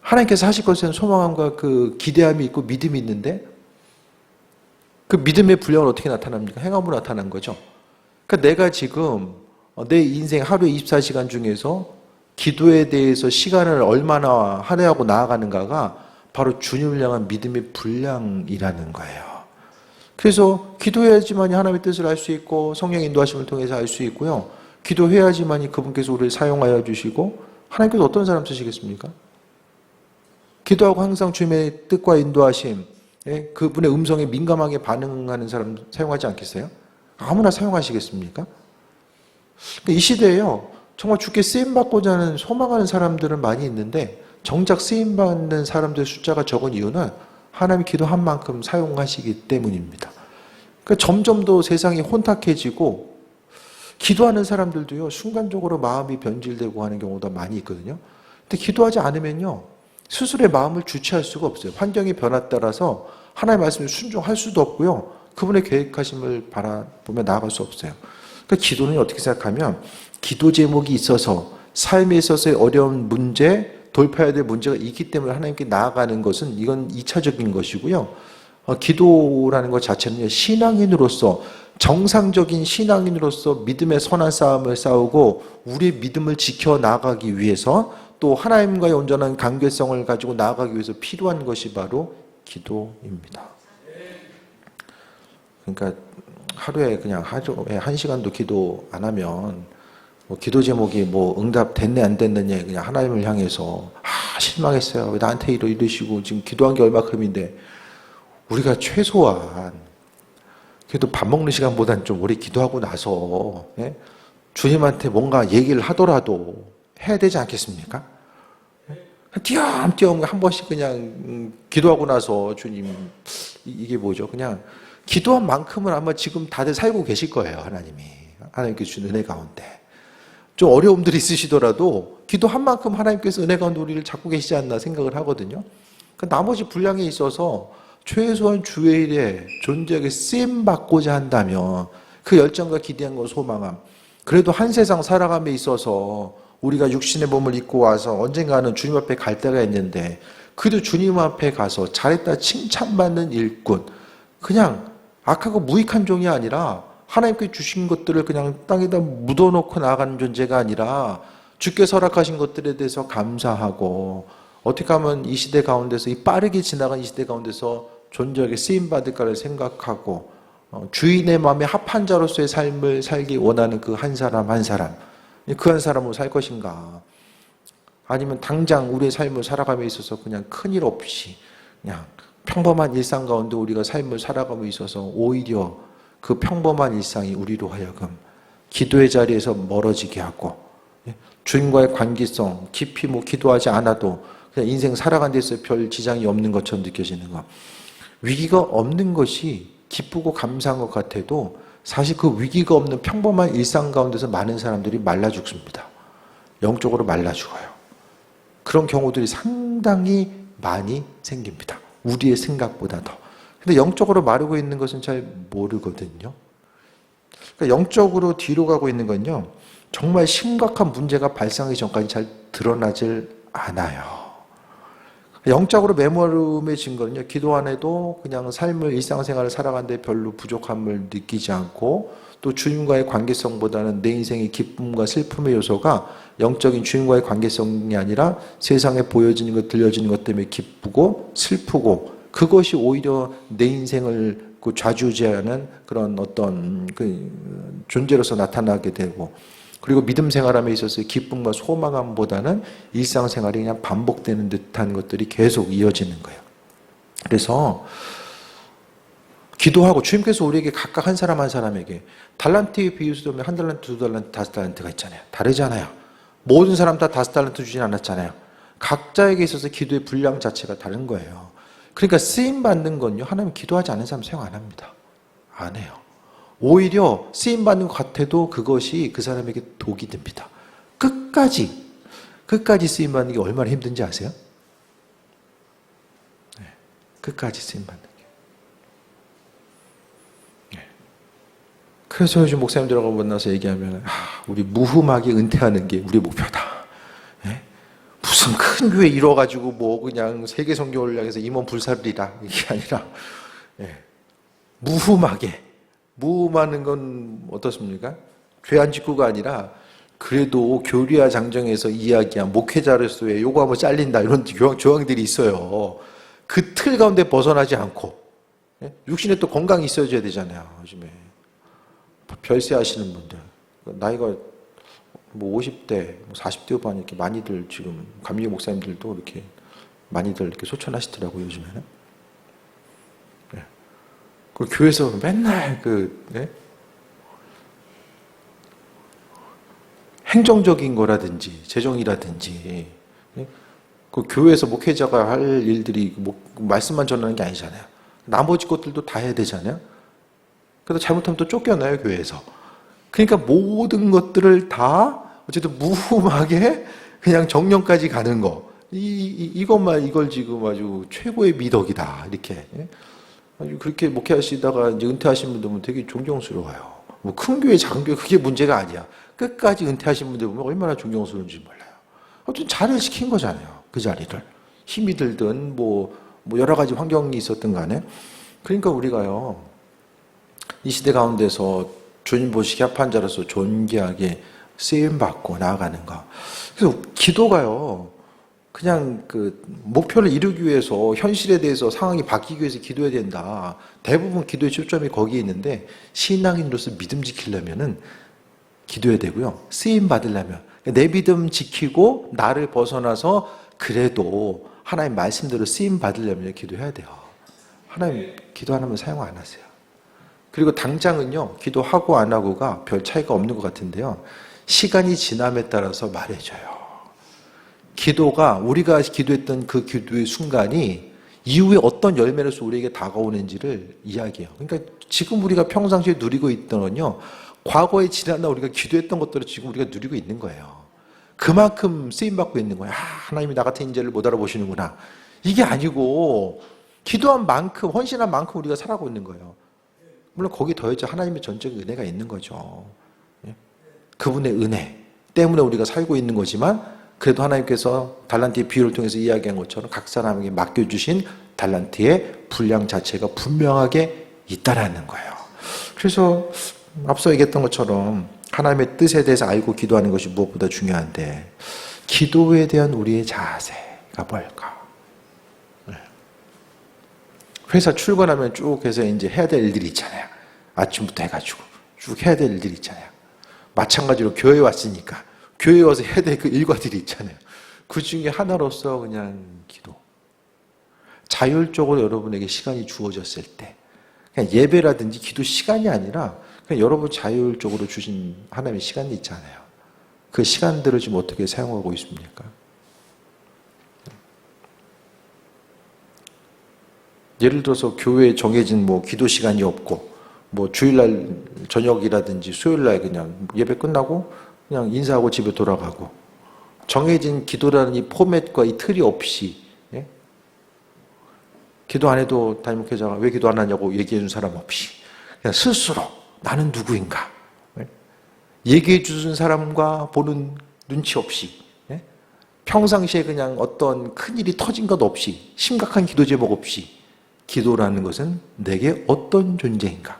S1: 하나님께서 하실 것에 대한 소망함과 그 기대함이 있고 믿음이 있는데 그 믿음의 분량은 어떻게 나타납니까? 행함으로 나타난 거죠. 그러니까 내가 지금 내 인생 하루에 24시간 중에서 기도에 대해서 시간을 얼마나 할애하고 나아가는가가 바로 주님을 향한 믿음의 분량이라는 거예요. 그래서 기도해야지만이 하나님의 뜻을 알 수 있고 성령의 인도하심을 통해서 알 수 있고요. 기도해야지만이 그분께서 우리를 사용하여 주시고 하나님께서 어떤 사람 쓰시겠습니까? 기도하고 항상 주님의 뜻과 인도하심, 그분의 음성에 민감하게 반응하는 사람 사용하지 않겠어요? 아무나 사용하시겠습니까? 이 시대에요, 정말 주께 쓰임받고자 하는 소망하는 사람들은 많이 있는데 정작 쓰임받는 사람들의 숫자가 적은 이유는 하나님이 기도한 만큼 사용하시기 때문입니다. 그러니까 점점 더 세상이 혼탁해지고 기도하는 사람들도요, 순간적으로 마음이 변질되고 하는 경우가 많이 있거든요. 근데 기도하지 않으면요, 스스로의 마음을 주체할 수가 없어요. 환경의 변화에 따라서 하나님의 말씀을 순종할 수도 없고요, 그분의 계획하심을 바라보며 나아갈 수 없어요. 그러니까 기도는 어떻게 생각하면 기도 제목이 있어서 삶에 있어서의 어려운 문제, 돌파해야 될 문제가 있기 때문에 하나님께 나아가는 것은 이건 2차적인 것이고요. 기도라는 것 자체는 신앙인으로서, 정상적인 신앙인으로서 믿음의 선한 싸움을 싸우고 우리의 믿음을 지켜나가기 위해서, 또 하나님과의 온전한 관계성을 가지고 나아가기 위해서 필요한 것이 바로 기도입니다. 그러니까 하루에 1시간도 기도 안 하면 기도 제목이 응답 됐네 안 됐느냐, 그냥 하나님을 향해서 실망했어요, 왜 나한테 이러시고, 지금 기도한 게 얼마큼인데. 우리가 최소한 그래도 밥 먹는 시간보다는 좀 오래 기도하고 나서 주님한테 뭔가 얘기를 하더라도 해야 되지 않겠습니까? 띄엄띄엄 한 번씩 그냥 기도하고 나서, 주님 이게 뭐죠? 그냥 기도한 만큼은 아마 지금 다들 살고 계실 거예요. 하나님께 주신 은혜 가운데. 좀 어려움들이 있으시더라도 기도한 만큼 하나님께서 은혜 가운데 우리를 잡고 계시지 않나 생각을 하거든요. 나머지 분량에 있어서 최소한 주일에 존재하게 쓰임받고자 한다면 그 열정과 기대한 소망함, 그래도 한 세상 살아감에 있어서 우리가 육신의 몸을 입고 와서 언젠가는 주님 앞에 갈 때가 있는데, 그래도 주님 앞에 가서 잘했다 칭찬받는 일꾼, 그냥 악하고 무익한 종이 아니라 하나님께 주신 것들을 그냥 땅에다 묻어놓고 나아가는 존재가 아니라 주께서 허락하신 것들에 대해서 감사하고, 어떻게 하면 이 시대 가운데서, 이 빠르게 지나간 이 시대 가운데서 존재하게 쓰임받을까를 생각하고, 주인의 마음에 합한 자로서의 삶을 살기 원하는 그 한 사람 한 사람, 그 한 사람으로 살 것인가, 아니면 당장 우리의 삶을 살아감에 있어서 그냥 큰일 없이 그냥 평범한 일상 가운데 우리가 삶을 살아감에 있어서 오히려 그 평범한 일상이 우리로 하여금 기도의 자리에서 멀어지게 하고, 주님과의 관계성, 깊이 기도하지 않아도 그냥 인생 살아가는 데서 별 지장이 없는 것처럼 느껴지는 것. 위기가 없는 것이 기쁘고 감사한 것 같아도 사실 그 위기가 없는 평범한 일상 가운데서 많은 사람들이 말라 죽습니다. 영적으로 말라 죽어요. 그런 경우들이 상당히 많이 생깁니다. 우리의 생각보다 더. 근데 영적으로 마르고 있는 것은 잘 모르거든요. 그러니까 영적으로 뒤로 가고 있는 건요, 정말 심각한 문제가 발생하기 전까지 잘 드러나질 않아요. 영적으로 메모름해진 거는요, 기도 안 해도 그냥 삶을, 일상생활을 살아가는데 별로 부족함을 느끼지 않고, 또 주님과의 관계성보다는 내 인생의 기쁨과 슬픔의 요소가 영적인 주님과의 관계성이 아니라 세상에 보여지는 것, 들려지는 것 때문에 기쁘고 슬프고, 그것이 오히려 내 인생을 좌지우지하는 그런 어떤 그 존재로서 나타나게 되고, 그리고 믿음 생활함에 있어서 기쁨과 소망함보다는 일상생활이 그냥 반복되는 듯한 것들이 계속 이어지는 거예요. 그래서 기도하고, 주님께서 우리에게 각각 한 사람 한 사람에게 달란트의 비유로 면 1달란트, 2달란트, 5달란트가 있잖아요. 다르잖아요. 모든 사람 다 5달란트 주진 않았잖아요. 각자에게 있어서 기도의 분량 자체가 다른 거예요. 그러니까 쓰임받는 건요, 하나님 기도하지 않은 사람 사용 안 합니다. 안 해요. 오히려 쓰임받는 것 같아도 그것이 그 사람에게 독이 됩니다. 끝까지 쓰임받는 게 얼마나 힘든지 아세요? 네, 끝까지 쓰임받는 게. 네. 그래서 요즘 목사님들하고 만나서 얘기하면, 우리 무흠하게 은퇴하는 게 우리 목표다. 네? 무슨 큰 교회 이뤄가지고 그냥 세계 선교를 향해서 임원 불사르리라, 이게 아니라, 네. 무흠하는 건 어떻습니까? 죄 안 짓고가 아니라 그래도 교리와 장정에서 이야기한 목회자로서의 요구하면 잘린다, 이런 조항들이 있어요. 그 틀 가운데 벗어나지 않고, 육신에 또 건강이 있어줘야 되잖아요. 요즘에 별세 하시는 분들, 나이가 50대, 40대 후반 이렇게 많이들, 지금 감리 목사님들도 이렇게 많이들 이렇게 소천하시더라고요, 요즘에는. 그 교회에서 맨날 행정적인 거라든지 재정이라든지, 그 교회에서 목회자가 할 일들이 말씀만 전하는 게 아니잖아요. 나머지 것들도 다 해야 되잖아요. 그래서 잘못하면 또 쫓겨나요, 교회에서. 그러니까 모든 것들을 다 어쨌든 무흠하게 그냥 정령까지 가는 거, 이걸 지금 아주 최고의 미덕이다, 이렇게. 그렇게 목회하시다가 이제 은퇴하신 분들은 되게 존경스러워요. 큰 교회, 작은 교회 그게 문제가 아니야. 끝까지 은퇴하신 분들 보면 얼마나 존경스러운지 몰라요. 아무튼 자리를 시킨 거잖아요. 그 자리를. 힘이 들든 뭐 여러 가지 환경이 있었든 간에. 그러니까 우리가요, 이 시대 가운데서 주님 보시기에 합한 자로서 존귀하게 쓰임받고 나아가는 거. 그래서 기도가요, 그냥 그 목표를 이루기 위해서 현실에 대해서 상황이 바뀌기 위해서 기도해야 된다. 대부분 기도의 초점이 거기에 있는데, 신앙인으로서 믿음 지키려면은 기도해야 되고요. 쓰임 받으려면 내 믿음 지키고 나를 벗어나서 그래도 하나님 말씀대로 쓰임 받으려면 기도해야 돼요. 하나님 기도 안 하면 사용 안 하세요. 그리고 당장은요, 기도하고 안 하고가 별 차이가 없는 것 같은데요, 시간이 지남에 따라서 말해줘요. 기도가 우리가 기도했던 그 기도의 순간이 이후에 어떤 열매로서 우리에게 다가오는지를 이야기해요. 그러니까 지금 우리가 평상시에 누리고 있던 건요, 과거에 지난 우리가 기도했던 것들을 지금 우리가 누리고 있는 거예요. 그만큼 쓰임받고 있는 거예요. 하나님이 나 같은 인재를 못 알아보시는구나. 이게 아니고 기도한 만큼, 헌신한 만큼 우리가 살아가고 있는 거예요. 물론 거기 더해져 하나님의 전적인 은혜가 있는 거죠. 그분의 은혜 때문에 우리가 살고 있는 거지만, 그래도 하나님께서 달란트의 비유를 통해서 이야기한 것처럼 각 사람에게 맡겨주신 달란트의 분량 자체가 분명하게 있다라는 거예요. 그래서 앞서 얘기했던 것처럼 하나님의 뜻에 대해서 알고 기도하는 것이 무엇보다 중요한데, 기도에 대한 우리의 자세가 뭘까? 회사 출근하면 쭉 해서 이제 해야 될 일들이 있잖아요. 아침부터 해가지고 쭉 해야 될 일들이 있잖아요. 마찬가지로 교회에 왔으니까 교회에 와서 해야 될 그 일과들이 있잖아요. 그 중에 하나로서 그냥 기도. 자율적으로 여러분에게 시간이 주어졌을 때, 그냥 예배라든지 기도 시간이 아니라 그냥 여러분 자율적으로 주신 하나님의 시간이 있잖아요. 그 시간들을 지금 어떻게 사용하고 있습니까? 예를 들어서 교회에 정해진 뭐 기도 시간이 없고, 뭐 주일날 저녁이라든지 수요일날 그냥 예배 끝나고 그냥 인사하고 집에 돌아가고, 정해진 기도라는 이 포맷과 이 틀이 없이, 예? 기도 안 해도 담임 목회자가 왜 기도 안 하냐고 얘기해 준 사람 없이 그냥 스스로 나는 누구인가, 예? 얘기해 주는 사람과 보는 눈치 없이, 예? 평상시에 그냥 어떤 큰일이 터진 것 없이, 심각한 기도 제목 없이, 기도라는 것은 내게 어떤 존재인가,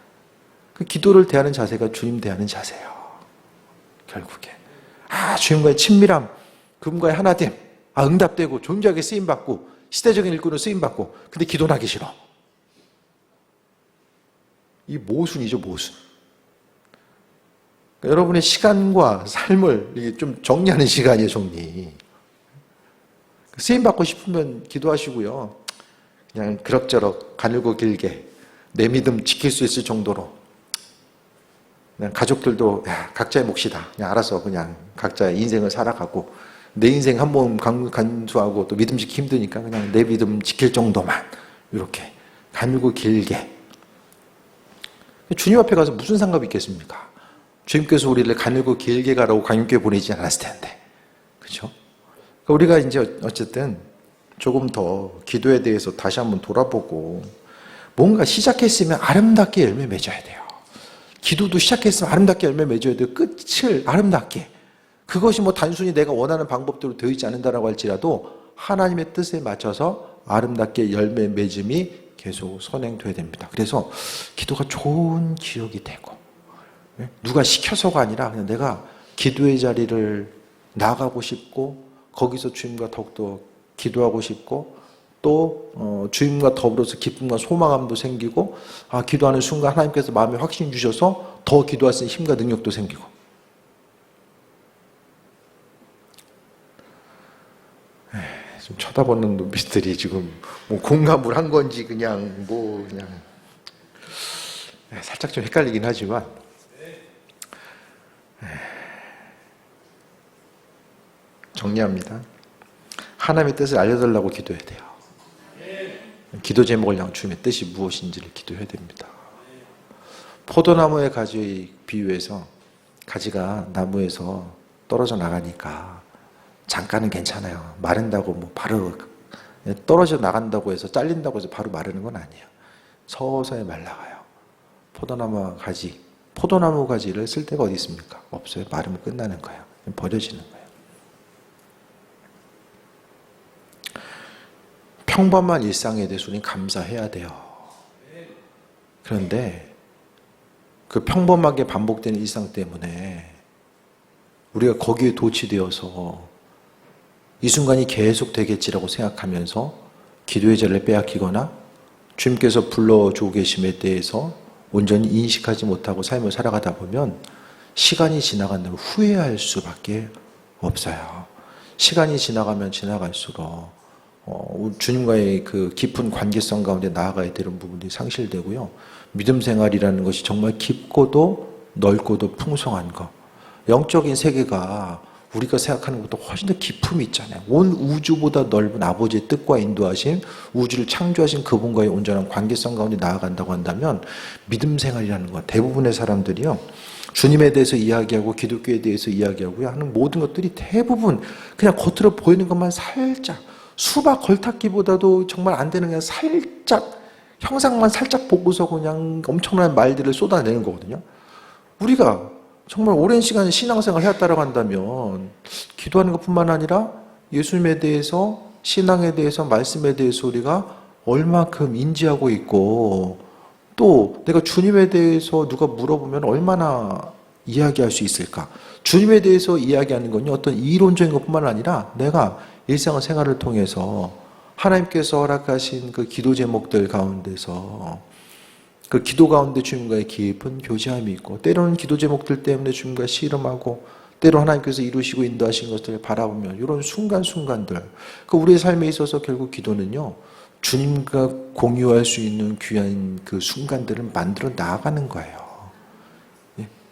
S1: 그 기도를 대하는 자세가 주님 대하는 자세예요. 결국에 주님과의 친밀함, 그분과의 하나됨, 응답되고 존귀하게 쓰임받고 시대적인 일꾼으로 쓰임받고, 근데 기도는 하기 싫어. 이 모순이죠, 모순. 그러니까 여러분의 시간과 삶을 좀 정리하는 시간이에요, 정리. 쓰임받고 싶으면 기도하시고요, 그냥 그럭저럭 가늘고 길게 내 믿음 지킬 수 있을 정도로, 그냥 가족들도 각자의 몫이다, 그냥 알아서 그냥 각자의 인생을 살아가고, 내 인생 한 번 간수하고 또 믿음 지키기 힘드니까 그냥 내 믿음 지킬 정도만 이렇게 가늘고 길게. 주님 앞에 가서 무슨 상관이 있겠습니까? 주님께서 우리를 가늘고 길게 가라고 강림교회 보내지 않았을 텐데, 그렇죠? 우리가 이제 어쨌든 조금 더 기도에 대해서 다시 한번 돌아보고, 뭔가 시작했으면 아름답게 열매 맺어야 돼요. 기도도 시작했으면 아름답게 열매 맺어야 돼요. 끝을 아름답게. 그것이 뭐 단순히 내가 원하는 방법대로 되어 있지 않는다라고 할지라도 하나님의 뜻에 맞춰서 아름답게 열매 맺음이 계속 선행돼야 됩니다. 그래서 기도가 좋은 기억이 되고, 누가 시켜서가 아니라 그냥 내가 기도의 자리를 나가고 싶고, 거기서 주님과 더욱더 기도하고 싶고, 또 주님과 더불어서 기쁨과 소망감도 생기고, 기도하는 순간 하나님께서 마음에 확신 주셔서 더 기도할 수 있는 힘과 능력도 생기고. 좀 쳐다보는 눈빛들이 지금 뭐 공감을 한 건지 그냥 살짝 좀 헷갈리긴 하지만, 정리합니다. 하나님의 뜻을 알려달라고 기도해야 돼요. 기도 제목을 향한 주님의 뜻이 무엇인지를 기도해야 됩니다. 포도나무의 가지의 비유에서 가지가 나무에서 떨어져 나가니까 잠깐은 괜찮아요. 마른다고 뭐 바로 떨어져 나간다고 해서, 잘린다고 해서 바로 마르는 건 아니에요. 서서히 말라가요. 포도나무 가지 포도나무 가지를 쓸 데가 어디 있습니까? 없어요. 마르면 끝나는 거예요. 버려지는 거예요. 평범한 일상에 대해서 우리는 감사해야 돼요. 그런데 그 평범하게 반복되는 일상 때문에 우리가 거기에 도취되어서 이 순간이 계속 되겠지라고 생각하면서 기도의 자리를 빼앗기거나 주님께서 불러주고 계심에 대해서 온전히 인식하지 못하고 삶을 살아가다 보면 시간이 지나간다면 후회할 수밖에 없어요. 시간이 지나가면 지나갈수록 주님과의 그 깊은 관계성 가운데 나아가야 되는 부분들이 상실되고요. 믿음 생활이라는 것이 정말 깊고도 넓고도 풍성한 것. 영적인 세계가 우리가 생각하는 것보다 훨씬 더 기품이 있잖아요. 온 우주보다 넓은 아버지의 뜻과 인도하신 우주를 창조하신 그분과의 온전한 관계성 가운데 나아간다고 한다면 믿음 생활이라는 것, 대부분의 사람들이요, 주님에 대해서 이야기하고 기독교에 대해서 이야기하고 하는 모든 것들이 대부분 그냥 겉으로 보이는 것만 살짝, 수박 걸타기보다도 정말 안 되는 그냥 살짝 형상만 살짝 보고서 그냥 엄청난 말들을 쏟아내는 거거든요. 우리가 정말 오랜 시간 신앙생활을 해왔다고 한다면 기도하는 것뿐만 아니라 예수님에 대해서, 신앙에 대해서, 말씀에 대해서 우리가 얼마큼 인지하고 있고, 또 내가 주님에 대해서 누가 물어보면 얼마나 이야기할 수 있을까? 주님에 대해서 이야기하는 건 어떤 이론적인 것뿐만 아니라 내가 일상생활을 통해서 하나님께서 허락하신 그 기도 제목들 가운데서 그 기도 가운데 주님과의 깊은 교제함이 있고, 때로는 기도 제목들 때문에 주님과 씨름하고, 때로 하나님께서 이루시고 인도하신 것들을 바라보며 이런 순간순간들, 그 우리의 삶에 있어서 결국 기도는요, 주님과 공유할 수 있는 귀한 그 순간들을 만들어 나아가는 거예요.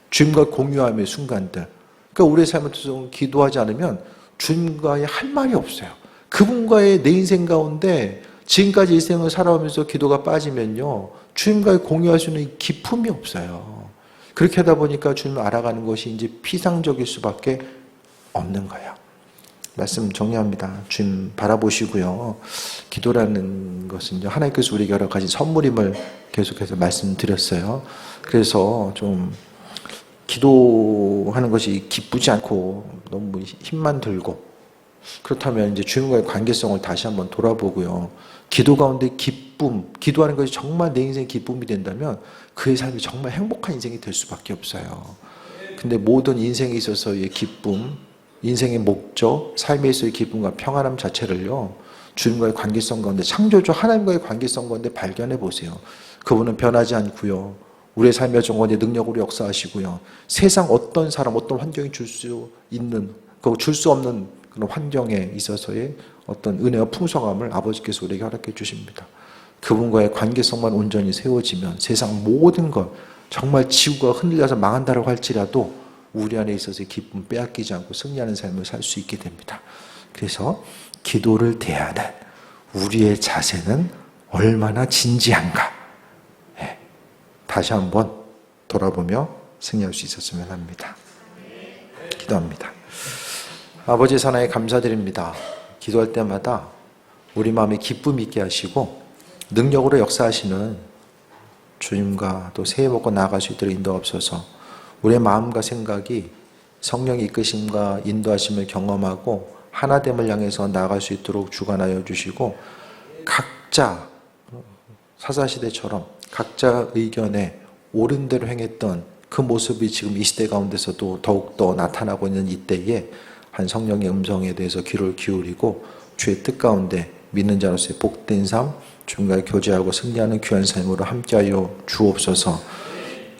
S1: 주님과 공유함의 순간들. 그러니까 우리의 삶에서 기도하지 않으면 주님과의 할 말이 없어요. 그분과의 내 인생 가운데 지금까지 일생을 살아오면서 기도가 빠지면요, 주님과의 공유할 수 있는 기품이 없어요. 그렇게 하다 보니까 주님을 알아가는 것이 이제 피상적일 수밖에 없는 거예요. 말씀 정리합니다. 주님 바라보시고요. 기도라는 것은 하나님께서 우리에게 여러 가지 선물임을 계속해서 말씀드렸어요. 그래서 좀 기도하는 것이 기쁘지 않고 너무 힘만 들고, 그렇다면 이제 주님과의 관계성을 다시 한번 돌아보고요. 기도 가운데 기쁨, 기도하는 것이 정말 내 인생의 기쁨이 된다면 그의 삶이 정말 행복한 인생이 될 수밖에 없어요. 근데 모든 인생에 있어서의 기쁨, 인생의 목적, 삶에 있어서의 기쁨과 평안함 자체를요, 주님과의 관계성 가운데, 창조주 하나님과의 관계성 가운데 발견해 보세요. 그분은 변하지 않고요, 우리의 삶의 정원에 능력으로 역사하시고요, 세상 어떤 사람, 어떤 환경이 줄 수 있는, 줄 수 없는 그런 환경에 있어서의 어떤 은혜와 풍성함을 아버지께서 우리에게 허락해 주십니다. 그분과의 관계성만 온전히 세워지면 세상 모든 것, 정말 지구가 흔들려서 망한다고 할지라도 우리 안에 있어서의 기쁨 빼앗기지 않고 승리하는 삶을 살 수 있게 됩니다. 그래서 기도를 대하는 우리의 자세는 얼마나 진지한가, 다시 한번 돌아보며 승리할 수 있었으면 합니다. 기도합니다. 아버지 사나이 감사드립니다. 기도할 때마다 우리 마음에 기쁨 있게 하시고 능력으로 역사하시는 주님과 또 새해 먹고 나아갈 수 있도록 인도하옵소서. 우리의 마음과 생각이 성령의 이끄심과 인도하심을 경험하고 하나됨을 향해서 나아갈 수 있도록 주관하여 주시고, 각자 사사시대처럼 각자 의견에 옳은 대로 행했던 그 모습이 지금 이 시대 가운데서도 더욱더 나타나고 있는 이때에 한 성령의 음성에 대해서 귀를 기울이고 주의 뜻 가운데 믿는 자로서의 복된 삶, 주님과 교제하고 승리하는 귀한 삶으로 함께하여 주옵소서.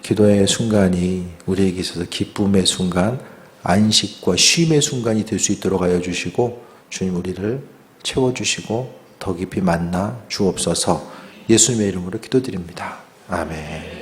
S1: 기도의 순간이 우리에게 있어서 기쁨의 순간, 안식과 쉼의 순간이 될 수 있도록 하여 주시고, 주님 우리를 채워주시고 더 깊이 만나 주옵소서. 예수님의 이름으로 기도드립니다. 아멘.